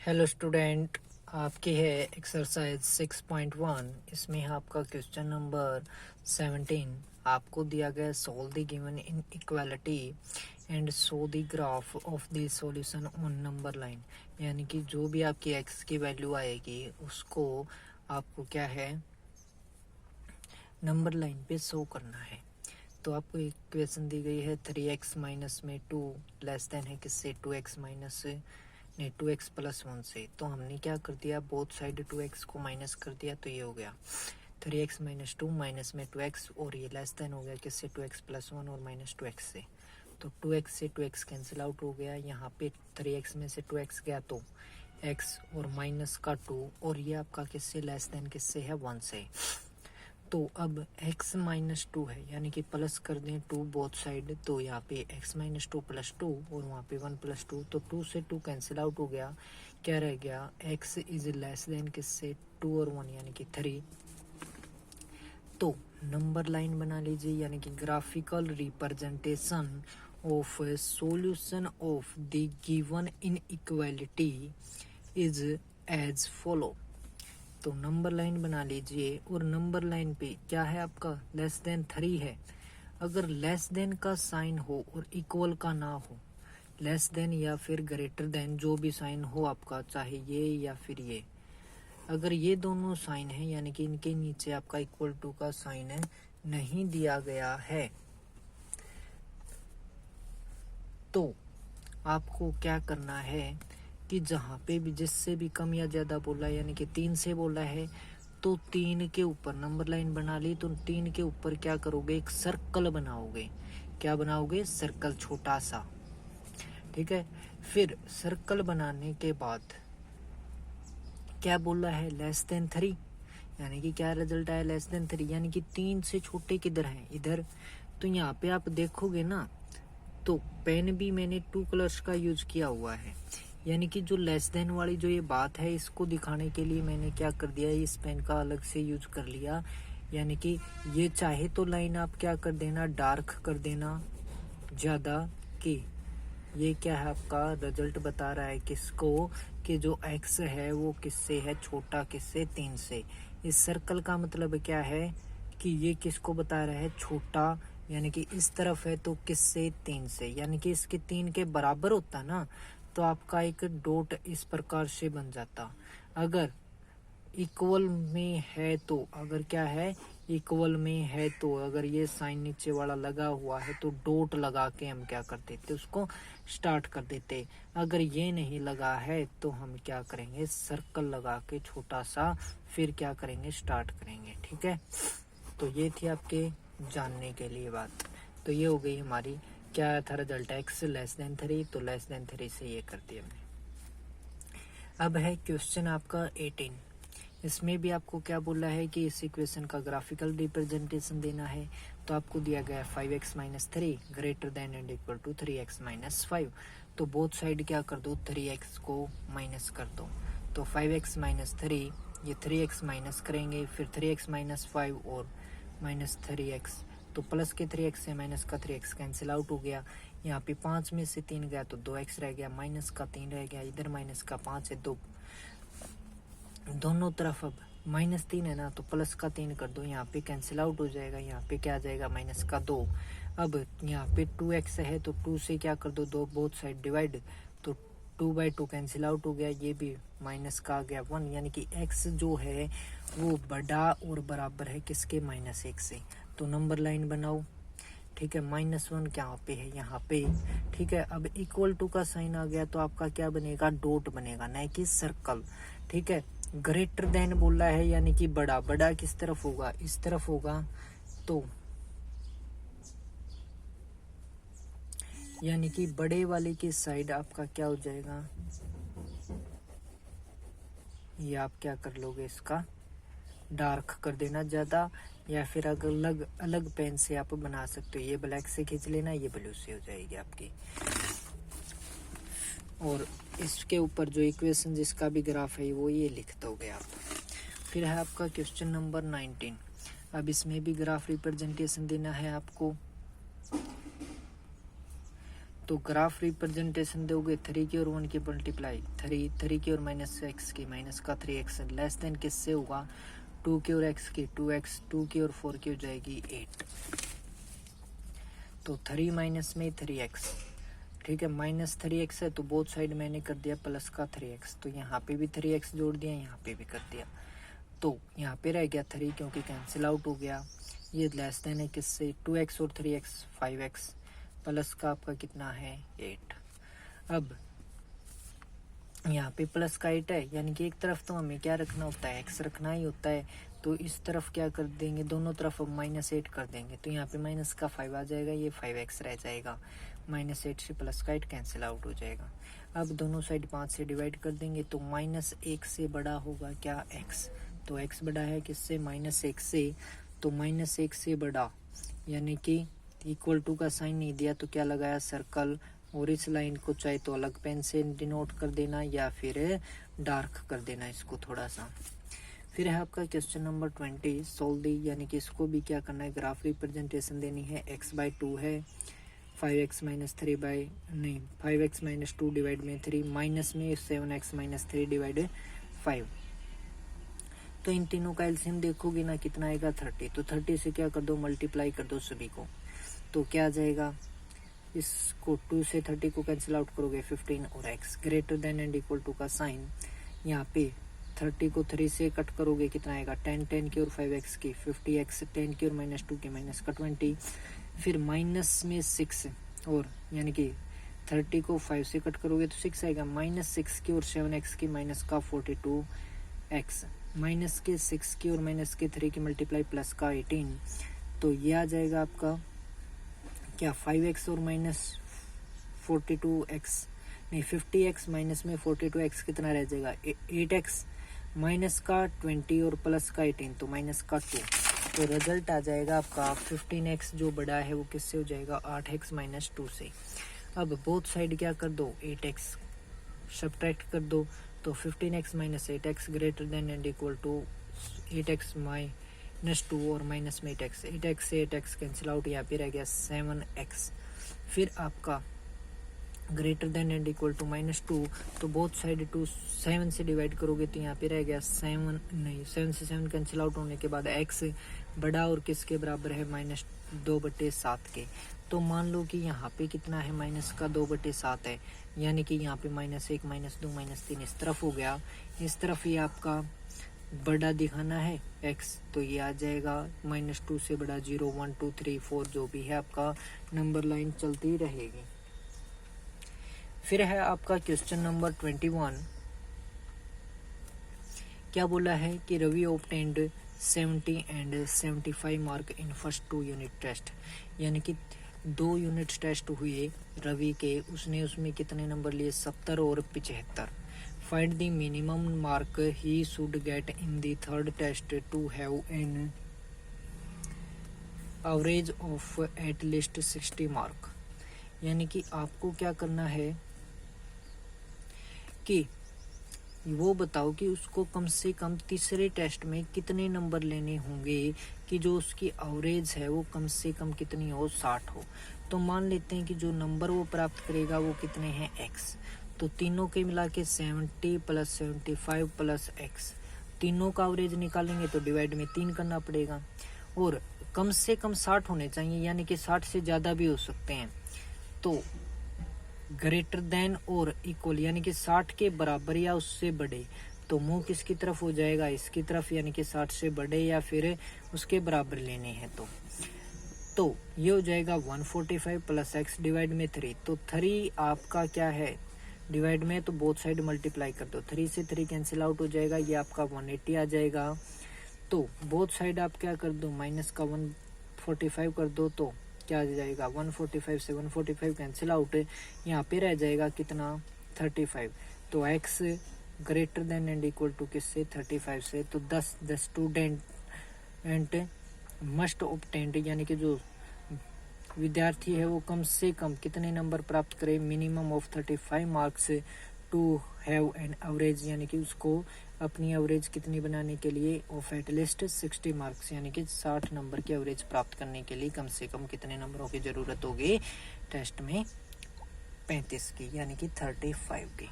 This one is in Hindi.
हेलो स्टूडेंट, आपकी है एक्सरसाइज 6.1। इसमें आपका क्वेश्चन नंबर 17 आपको दिया गया। Solve the given in equality and show the graph of the solution on number line. यानी कि जो भी आपकी एक्स की वैल्यू आएगी उसको आपको क्या है, नंबर लाइन पे शो करना है। तो आपको एक इक्वेशन दी गई है 3x माइनस में 2 लेस देन है किससे, 2x माइनस से, नहीं 2x प्लस 1 से। तो हमने क्या कर दिया, बोथ साइड 2x को माइनस कर दिया, तो ये हो गया 3x माइनस 2 माइनस में 2x, और ये लेस देन हो गया किससे, 2x प्लस 1 और माइनस 2x से। तो 2x से 2x कैंसिल आउट हो गया, यहाँ पे 3x में से 2x गया तो x और माइनस का 2, और ये आपका किससे लेस देन किससे है, 1 से। तो अब x माइनस 2 है, यानी कि प्लस कर दें 2 बोथ साइड, तो यहाँ पे x माइनस 2 प्लस 2 और वहाँ पे 1 प्लस 2, तो 2 से 2 कैंसिल आउट हो गया। क्या रह गया, x इज लेस देन किससे, 2 और 1 यानी कि 3। तो नंबर लाइन बना लीजिए, यानी कि graphical representation of solution of the given inequality is as follow. तो नंबर लाइन बना लीजिए, और नंबर लाइन पे क्या है आपका, लेस देन 3 है। अगर लेस देन का साइन हो और इक्वल का ना हो, लेस देन या फिर ग्रेटर देन, जो भी साइन हो आपका, चाहे ये या फिर ये, अगर ये दोनों साइन है यानी कि इनके नीचे आपका इक्वल टू का साइन है नहीं दिया गया है, तो आपको क्या करना है कि जहाँ पे भी जिससे भी कम या ज़्यादा बोला है, यानी कि 3 से बोला है, तो 3 के ऊपर नंबर लाइन बना ली, तो 3 के ऊपर क्या करोगे, एक सर्कल बनाओगे। क्या बनाओगे, सर्कल छोटा सा, ठीक है। फिर सर्कल बनाने के बाद क्या बोला है, लेस देन 3, यानी कि क्या रिजल्ट आया, लेस देन 3, यानी कि 3 से छोटे किधर हैं, इधर। तो यहाँ पे आप देखोगे ना, तो पेन भी मैंने 2 कलर्स का यूज किया हुआ है, यानी कि जो लेस देन वाली जो ये बात है, इसको दिखाने के लिए मैंने क्या कर दिया, इस पेन का अलग से यूज कर लिया। यानी कि ये चाहे तो लाइन आप क्या कर देना, डार्क कर देना ज़्यादा, कि ये क्या है आपका रिजल्ट बता रहा है किसको, कि जो x है वो किससे है छोटा, किससे, 3 से। इस सर्कल का मतलब क्या है कि ये किसको बता रहा है, छोटा, यानी कि इस तरफ है तो किससे, 3 से, यानी कि इसके 3 के बराबर होता ना, तो आपका एक डॉट इस प्रकार से बन जाता। अगर इक्वल में है तो, अगर क्या है, इक्वल में है तो, अगर ये साइन नीचे वाला लगा हुआ है तो डॉट लगा के हम क्या कर देते, उसको स्टार्ट कर देते। अगर ये नहीं लगा है तो हम क्या करेंगे, सर्कल लगा के छोटा सा, फिर क्या करेंगे, स्टार्ट करेंगे, ठीक है। तो ये थी आपके जानने के लिए बात। तो ये हो गई हमारी, क्या था रिजल्ट, एक्स लेस देन 3, तो लेस देन 3 से ये कर दिया हमने। अब है क्वेश्चन आपका 18। इसमें भी आपको क्या बोला है कि इस इक्वेशन का ग्राफिकल रिप्रेजेंटेशन देना है। तो आपको दिया गया है 5x minus 3 greater than and equal to 3x minus 5। तो बोथ साइड क्या कर दो, 3x को माइनस कर दो। तो 5x माइनस 3, ये 3x माइनस करेंगे, फिर 3x माइनस 5 और माइनस 3x, तो प्लस के 3x से माइनस का 3x कैंसिल आउट हो गया। यहाँ पे 5 में से 3 गया तो 2x रह गया, माइनस का 3 रह गया, इधर माइनस का 5 है, दो दोनों तरफ अब माइनस 3 है ना, तो प्लस का 3 कर दो, यहाँ पे कैंसिल आउट हो जाएगा, यहाँ पे क्या आ जाएगा, माइनस का 2। अब यहाँ पे 2x है तो 2 से क्या कर दो, दो बोथ साइड डिवाइड, तो 2/2 कैंसिल आउट हो गया, ये भी माइनस का आ गया 1, यानी कि x जो है वो बड़ा और बराबर है किसके, -1 से। तो नंबर लाइन बनाओ, ठीक है। -1 क्या पे है, यहाँ पे, ठीक है। अब इक्वल टू का साइन आ गया तो आपका क्या बनेगा, डॉट बनेगा, न कि सर्कल, ठीक है। ग्रेटर देन बोला है, यानी कि बड़ा, बड़ा किस तरफ होगा, इस तरफ होगा, तो यानी कि बड़े वाले की साइड आपका क्या हो जाएगा, ये आप क्या कर लोगे, इसका डार्क कर देना ज़्यादा, या फिर अगर अलग अलग पेन से आप बना सकते हो, ये ब्लैक से खींच लेना, ये ब्लू से हो जाएगी आपकी। और इसके ऊपर जो इक्वेशन जिसका भी ग्राफ है वो ये लिख दोगे आप। फिर है आपका क्वेश्चन नंबर 19। अब इसमें भी ग्राफ रिप्रेजेंटेशन देना है आपको। तो ग्राफ रिप्रेजेंटेशन दोगे 3 की और 1 की मल्टीप्लाई 3 की और माइनस x की माइनस का 3x लेस देन किससे होगा 2 की और x की 2x 2 की और 4 की हो जाएगी 8। तो 3 माइनस में 3x, ठीक है, माइनस 3x है तो बोथ साइड मैंने कर दिया प्लस का 3x, तो यहाँ पे भी 3x जोड़ दिया, यहाँ पे भी कर दिया, तो यहाँ पे रह गया 3 क्योंकि कैंसिल आउट हो गया। ये लेस देन है किससे 2x और 3x 5x प्लस का आपका कितना है 8। अब यहाँ पे प्लस का 8 है, यानी कि एक तरफ तो हमें क्या रखना होता है x रखना ही होता है, तो इस तरफ क्या कर देंगे दोनों तरफ -8 कर देंगे, तो यहाँ पे माइनस का 5 आ जाएगा, ये 5x रह जाएगा, -8 से प्लस का 8 कैंसिल आउट हो जाएगा। अब दोनों साइड 5 से डिवाइड कर देंगे तो -1 से बड़ा होगा क्या x, तो x बड़ा है किससे -1 से, तो -1 से बड़ा यानी कि इक्वल टू का साइन नहीं दिया तो क्या लगाया सर्कल, और इस लाइन को चाहे तो अलग पेन से डिनोट कर देना या फिर डार्क कर देना इसको थोड़ा सा। फिर है आपका क्वेश्चन नंबर 20 सोल्व दी, यानी कि इसको भी क्या करना है ग्राफ रिप्रेजेंटेशन देनी है, x/2 है 5x - 2 डिवाइड में 3 माइनस में 7x - 3 डिवाइड 5। तो इन तीनों का एलसीएम देखोगे ना कितना आएगा 30, तो 30 से क्या कर दो मल्टीप्लाई कर दो सभी को, तो क्या आ जाएगा, इसको 2 से 30 को कैंसिल आउट करोगे 15 और x greater than and equal to का साइन, यहाँ पे 30 को 3 से कट करोगे कितना आएगा 10 की और 5x की 50x 10 की और -2 की माइनस का 20, फिर माइनस में 6 और यानी कि 30 को 5 से कट करोगे तो 6 आएगा, -6 की और 7x की माइनस का 42x, माइनस के 6 की और माइनस के 3 की मल्टीप्लाई प्लस का 18, तो ये आ जाएगा आपका क्या 5x और माइनस 42x नहीं 50x माइनस में 42x कितना रह जाएगा 8x माइनस का 20 और प्लस का 18 तो माइनस का 2, तो रिजल्ट आ जाएगा आपका 15x जो बड़ा है वो किससे हो जाएगा 8x - 2 से। अब बोथ साइड क्या कर दो 8x सब्ट्रैक्ट कर दो, तो 15x - 8x greater than and equal to 8x -2 और माइनस में 8x से 8x कैंसिल आउट, यहाँ पे रह गया 7x, फिर आपका greater than and equal to -2, तो बोथ साइड 7 से डिवाइड करोगे तो यहाँ पे रह गया 7 से 7 कैंसिल आउट होने के बाद x बड़ा और किसके बराबर है -2/7 के, तो मान लो कि यहाँ पे कितना है माइनस का 2/7 है, यानी कि यहाँ पे -1 -2 -3 इस तरफ हो गया, इस तरफ ये आपका बड़ा दिखाना है x, तो ये आ जाएगा -2 से बड़ा 0 1 2 3 4 जो भी है आपका नंबर लाइन चलती रहेगी। फिर है आपका क्वेश्चन नंबर 21, क्या बोला है कि Ravi obtained 70 and 75 mark in first 2 unit test, यानी कि 2 यूनिट टेस्ट हुए रवि के, उसने उसमें कितने नंबर लिए 70 और 75। Find the minimum mark he should get in the third test to have an average of at least 60 mark, यानी कि आपको क्या करना है कि वो बताओ कि उसको कम से कम तीसरे टेस्ट में कितने नंबर लेने होंगे कि जो उसकी एवरेज है वो कम से कम कितनी हो 60 हो। तो मान लेते हैं कि जो नंबर वो प्राप्त करेगा वो कितने हैं x, तो तीनों के मिला के 70 + 75 + x, तीनों का एवरेज निकालेंगे तो डिवाइड में 3 करना पड़ेगा, और कम से कम 60 होने चाहिए, यानी कि 60 से ज़्यादा भी हो सकते हैं, तो ग्रेटर देन और इक्वल यानी कि 60 के बराबर या उससे बड़े, तो मुंह किसकी तरफ हो जाएगा इसकी तरफ, यानी कि 60 से बड़े या फिर उसके बराबर लेने हैं, तो ये हो जाएगा 145 + x डिवाइड में 3, तो 3 आपका क्या है डिवाइड में, तो बोथ साइड मल्टीप्लाई कर दो, 3 से 3 कैंसिल आउट हो जाएगा, ये आपका 180 आ जाएगा, तो बोथ साइड आप क्या कर दो माइनस का 145 कर दो, तो क्या आ जाएगा 145 से 145 कैंसिल आउट, यहाँ पे रह जाएगा कितना 35, तो x greater than and equal to किससे 35 से, तो 10 द स्टूडेंट मस्ट ऑब्टेन्ड, यानी कि जो विद्यार्थी है वो कम से कम कितने नंबर प्राप्त करे minimum of 35 marks to have an average, यानी कि उसको अपनी एवरेज कितनी बनाने के लिए ऑफ एट लिस्ट 60 मार्क्स, यानी कि 60 नंबर की एवरेज प्राप्त करने के लिए कम से कम कितने नंबरों की ज़रूरत होगी टेस्ट में 35 की यानी कि 35 की।